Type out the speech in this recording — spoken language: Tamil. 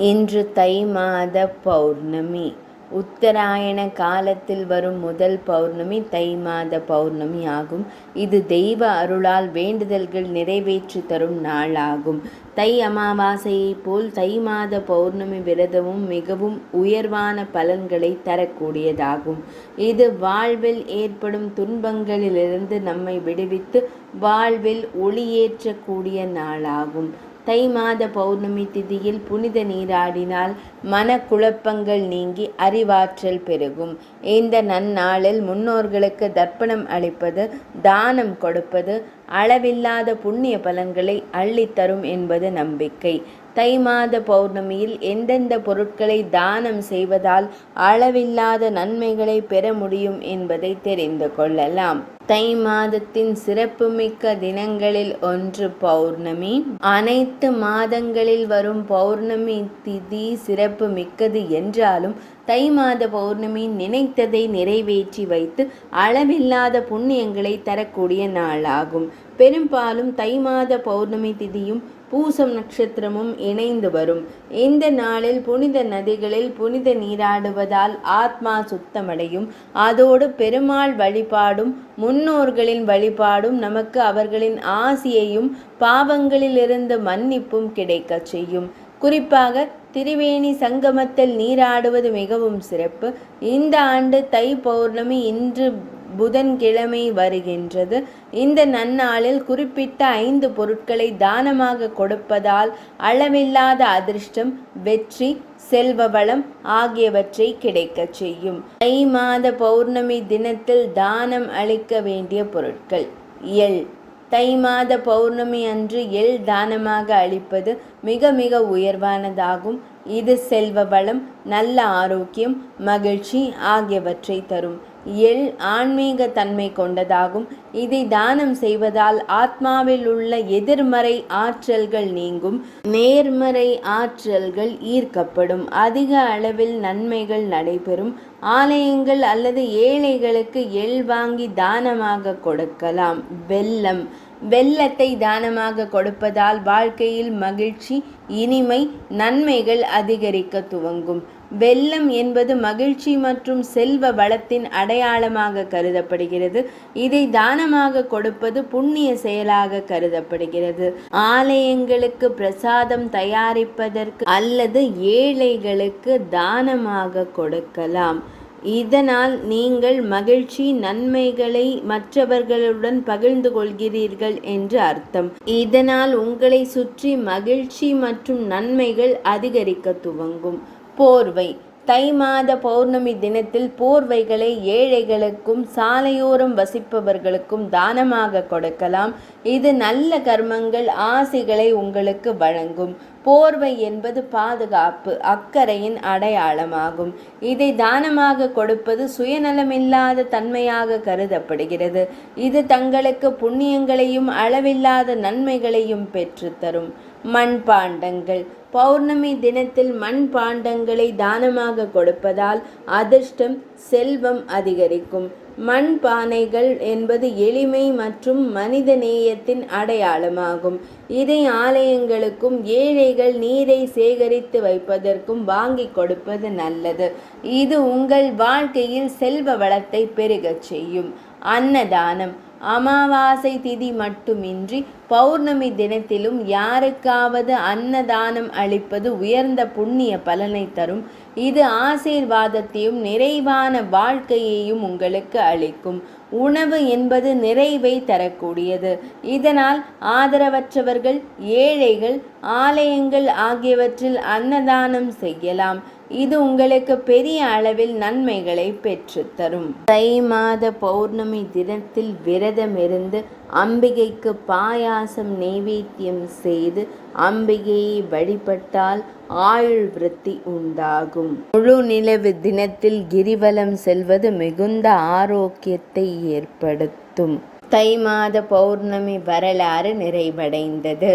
இன்று தை மாத பௌர்ணமி. உத்தராயண காலத்தில் வரும் முதல் பௌர்ணமி தை மாத பௌர்ணமி ஆகும். இது தெய்வ அருளால் வேண்டுதல்கள் நிறைவேற்றி தரும் நாளாகும். தை அமாவாசையைப் போல் தை மாத பௌர்ணமி விரதமும் மிகவும் உயர்வான பலன்களை தரக்கூடியதாகும். இது வாழ்வில் ஏற்படும் துன்பங்களிலிருந்து நம்மை விடுவித்து வாழ்வில் ஒளியேற்றக்கூடிய நாளாகும். தை மாத பௌர்ணமி திதியில் புனித நீராடினால் மனக்குழப்பங்கள் நீங்கி அறிவாற்றல் பெருகும். இந்த நன்னாளில் முன்னோர்களுக்கு தர்ப்பணம் அளிப்பது, தானம் கொடுப்பது அளவில்லாத புண்ணிய பலன்களை அள்ளித்தரும் என்பது நம்பிக்கை. தை மாத பௌர்ணமியில் எந்தெந்த பொருட்களை தானம் செய்வதால் அளவில்லாத நன்மைகளை பெற முடியும் என்பதை தெரிந்து கொள்ளலாம். தை மாதத்தின் சிறப்புமிக்க தினங்களில் ஒன்று பௌர்ணமி. அனைத்து மாதங்களில் வரும் பௌர்ணமி திதி சிறப்பு மிக்கது என்றாலும் தை மாத பௌர்ணமி நினைத்ததை நிறைவேற்றி வைத்து அளவில்லாத புண்ணியங்களை தரக்கூடிய நாளாகும். பெரும்பாலும் தை மாத பௌர்ணமி திதியும் பூசம் நட்சத்திரமும் இணைந்து வரும். இந்த நாளில் புனித நதிகளில் புனித நீராடுவதால் ஆத்மா சுத்தமடையும். அதோடு பெருமாள் வழிபாடும் முன்னோர்களின் வழிபாடும் நமக்கு அவர்களின் ஆசியையும் பாவங்களிலிருந்து மன்னிப்பும் கிடைக்கச் செய்யும். குறிப்பாக திரிவேணி சங்கமத்தில் நீராடுவது மிகவும் சிறப்பு. இந்த ஆண்டு தை பௌர்ணமி இன்று புதன்கிழமை வருகின்றது. இந்த நன்னாளில் குறிப்பிட்ட 5 பொருட்களை தானமாக கொடுப்பதால் அளவில்லாத அதிர்ஷ்டம், வெற்றி, செல்வ வளம் ஆகியவற்றை கிடைக்கச் செய்யும். தை மாத பௌர்ணமி தினத்தில் தானம் அளிக்க வேண்டிய பொருட்கள்: எள். தை மாத பௌர்ணமி அன்று எள் தானமாக அளிப்பது மிக மிக உயர்வானதாகும். இது செல்வ வளம், நல்ல ஆரோக்கியம், மகிழ்ச்சி ஆகியவற்றை தரும். எள் ஆன்மீக தன்மை கொண்டதாகும். இதை தானம் செய்வதால் ஆத்மாவில் உள்ள எதிர்மறை ஆற்றல்கள் நீங்கும், நேர்மறை ஆற்றல்கள் ஈர்க்கப்படும், அதிக அளவில் நன்மைகள் நடைபெறும். ஆலயங்கள் அல்லது ஏழைகளுக்கு எள் வாங்கி தானமாக கொடுக்கலாம். வெல்லம். வெல்லத்தை தானமாக கொடுப்பதால் வாழ்க்கையில் மகிழ்ச்சி, இனிமை, நன்மைகள் அதிகரிக்க துவங்கும். வெல்லம் என்பது மகிழ்ச்சி மற்றும் செல்வ வளத்தின் அடையாளமாக கருதப்படுகிறது. இதை தானமாக கொடுப்பது புண்ணிய செயலாக கருதப்படுகிறது. ஆலயங்களுக்கு பிரசாதம் தயாரிப்பதற்கு அல்லது ஏழைகளுக்கு தானமாக கொடுக்கலாம். இதனால் நீங்கள் மகிழ்ச்சி, நன்மைகளை மற்றவர்களுடன் பகிர்ந்து கொள்கிறீர்கள் என்று அர்த்தம். இதனால் உங்களை சுற்றி மகிழ்ச்சி மற்றும் நன்மைகள் அதிகரிக்க துவங்கும். போர்வை. தை மாத பௌர்ணமி தினத்தில் போர்வைகளை ஏழைகளுக்கும் சாலையோரம் வசிப்பவர்களுக்கும் தானமாக கொடுக்கலாம். இது நல்ல கர்மங்கள், ஆசைகளை உங்களுக்கு வழங்கும். போர்வை என்பது பாதுகாப்பு, அக்கறையின் அடையாளமாகும். இதை தானமாக கொடுப்பது சுயநலமில்லாத தன்மையாக கருதப்படுகிறது. இது தங்களுக்கு புண்ணியங்களையும் அளவில்லாத நன்மைகளையும் பெற்றுத்தரும். மண்பாண்டங்கள். பௌர்ணமி தினத்தில் மண்பாண்டங்களை தானமாக கொடுப்பதால் அதிர்ஷ்டம், செல்வம் அதிகரிக்கும். மண்பானைகள் என்பது எளிமை மற்றும் மனித நேயத்தின் அடையாளமாகும். இதை ஆலயங்களுக்கும் ஏழைகள் நீரை சேகரித்து வைப்பதற்கும் வாங்கி கொடுப்பது நல்லது. இது உங்கள் வாழ்க்கையில் செல்வ வளத்தை பெருகச் செய்யும். அன்னதானம். அமாவாசை திதி மட்டுமின்றி பௌர்ணமி தினத்திலும் யாருக்காவது அன்னதானம் அளிப்பது உயர்ந்த புண்ணிய பலனை தரும். இது ஆசீர்வாதத்தையும் நிறைவான வாழ்க்கையையும் உங்களுக்கு அளிக்கும். உணவு என்பது நிறைவை தரக்கூடியது. இதனால் ஆதரவற்றவர்கள், ஏழைகள், ஆலயங்கள் ஆகியவற்றில் அன்னதானம் செய்யலாம். இது உங்களுக்கு பெரிய அளவில் நன்மைகளை பெற்றுத்தரும். தை மாத பௌர்ணமி தினத்தில் விரதமிருந்து அம்பிகைக்கு பாயாசம் நைவேத்தியம் செய்து அம்பிகையை வழிபட்டால் ஆயுள் விருத்தி உண்டாகும். முழு நிலவு தினத்தில் கிரிவலம் செல்வது மிகுந்த ஆரோக்கியத்தை ஏற்படுத்தும். தை மாத பௌர்ணமி வரலாறு நிறைவடைந்தது.